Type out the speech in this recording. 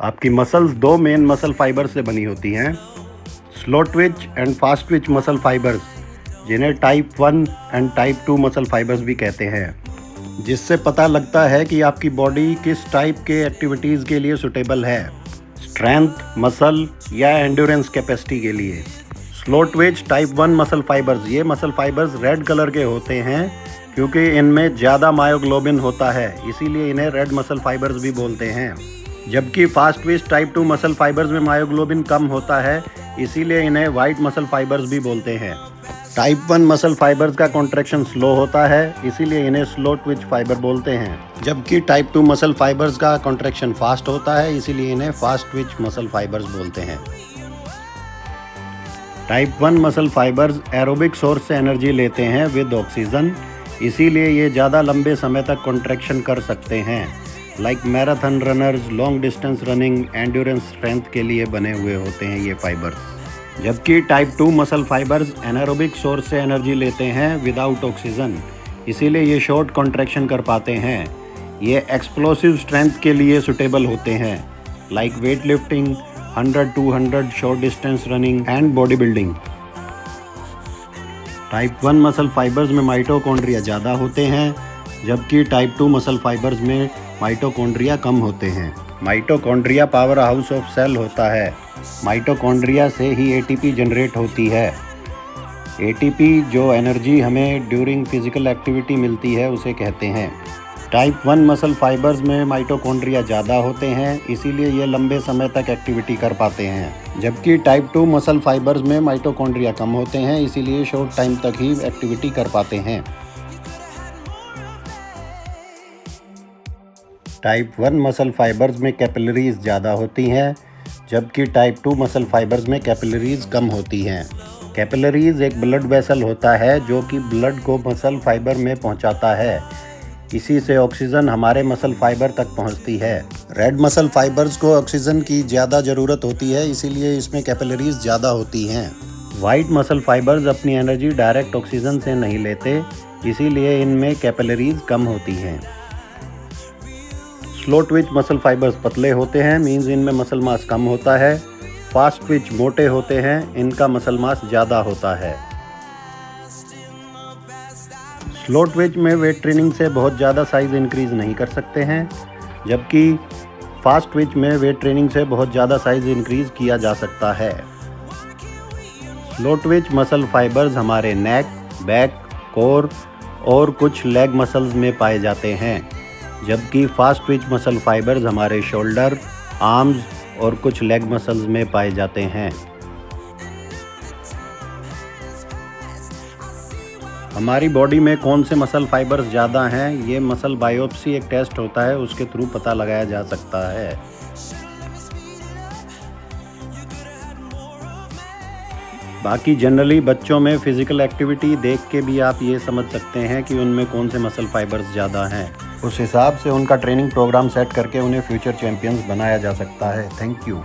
आपकी मसल्स दो main muscle fibre से बनी होती हैं, slow twitch and fast twitch muscle fibres, जिन्हें type 1 and type 2 muscle fibres भी कहते हैं, जिससे पता लगता है कि आपकी बॉडी किस टाइप के एक्टिविटीज़ के लिए सुटेबल है, स्ट्रेंथ, मसल या एंड्योरेंस कैपेसिटी के लिए। Slow Twitch type 1 muscle fibres, ये मसल फाइबर्स रेड कलर के होते हैं क्योंकि इनमें ज़्यादा मायोग्लोबिन होता है, इसीलिए इन्हें रेड मसल फाइबर्स भी बोलते हैं। जबकि fast Twitch type 2 muscle fibres में मायोग्लोबिन कम होता है, इसीलिए इन्हें वाइट मसल फाइबर्स भी बोलते हैं। टाइप 1 मसल फाइबर्स का कॉन्ट्रैक्शन स्लो होता है, इसीलिए इन्हें स्लो ट्विच फाइबर बोलते हैं। जबकि टाइप 2 मसल फाइबर्स का कॉन्ट्रैक्शन फास्ट होता है, इसीलिए इन्हें फास्ट ट्विच मसल फाइबर्स बोलते हैं। Type 1 muscle fibres aerobic source से एनर्जी लेते हैं विद ऑक्सीजन, इसीलिए ये ज़्यादा लंबे समय तक कॉन्ट्रैक्शन कर सकते हैं। Like marathon runners, long distance running, endurance strength के लिए बने हुए होते हैं ये फाइबर्स। जबकि type 2 muscle fibres anaerobic source से एनर्जी लेते हैं विदाउट ऑक्सीजन, इसीलिए ये शॉर्ट कॉन्ट्रैक्शन कर पाते हैं। ये एक्सप्लोसिव स्ट्रेंथ के लिए सुटेबल होते हैं, like weight lifting, 100-200 short distance running and body building. Type 1 muscle fibres में माइटोकॉन्ड्रिया ज़्यादा होते हैं, जबकि टाइप 2 मसल फाइबर्स में माइटोकॉन्ड्रिया कम होते हैं। Mitochondria power house of cell होता है। माइटोकॉन्ड्रिया से ही एटीपी जनरेट होती है। एटीपी जो एनर्जी हमें ड्यूरिंग फिजिकल एक्टिविटी मिलती है उसे कहते हैं। टाइप 1 मसल फाइबर्स में माइटोकॉन्ड्रिया ज़्यादा होते हैं, इसीलिए ये लंबे समय तक एक्टिविटी कर पाते हैं। जबकि टाइप 2 मसल फाइबर्स में माइटोकॉन्ड्रिया कम होते हैं, इसीलिए शॉर्ट टाइम तक ही एक्टिविटी कर पाते हैं। टाइप 1 मसल फाइबर्स में कैपिलरीज ज़्यादा होती हैं, जबकि टाइप 2 मसल फाइबर्स में कैपिलरीज कम होती हैं। कैपिलरीज एक ब्लड वेसल होता है जो कि ब्लड को मसल फाइबर में पहुंचाता है, इसी से ऑक्सीजन हमारे मसल फाइबर तक पहुंचती है। रेड मसल फाइबर्स को ऑक्सीजन की ज़्यादा ज़रूरत होती है, इसीलिए इसमें कैपिलरीज ज़्यादा होती हैं। वाइट मसल फाइबर्स अपनी एनर्जी डायरेक्ट ऑक्सीजन से नहीं लेते, इसीलिए इनमें कैपिलरीज कम होती हैं। स्लो ट्विच मसल फाइबर्स पतले होते हैं, मींस इनमें मसल मास कम होता है। फास्ट ट्विच मोटे होते हैं, इनका मसल मास ज़्यादा होता है। स्लो ट्विच में वेट ट्रेनिंग से बहुत ज़्यादा साइज़ इंक्रीज़ नहीं कर सकते हैं, जबकि फास्ट ट्विच में वेट ट्रेनिंग से बहुत ज़्यादा साइज़ इंक्रीज़ किया जा सकता है। स्लो ट्विच मसल फाइबर्स हमारे नेक, बैक, कोर और कुछ लेग मसल्स में पाए जाते हैं, जबकि फास्ट ट्विच मसल फाइबर्स हमारे शोल्डर, आर्म्स और कुछ लेग मसल्स में पाए जाते हैं। हमारी बॉडी में कौन से मसल फाइबर्स ज़्यादा हैं, ये मसल बायोप्सी एक टेस्ट होता है, उसके थ्रू पता लगाया जा सकता है। बाकी जनरली बच्चों में फिजिकल एक्टिविटी देख के भी आप ये समझ सकते हैं कि उनमें कौन से मसल फाइबर्स ज़्यादा हैं। उस हिसाब से उनका ट्रेनिंग प्रोग्राम सेट करके उन्हें फ्यूचर चैंपियंस बनाया जा सकता है। Thank you.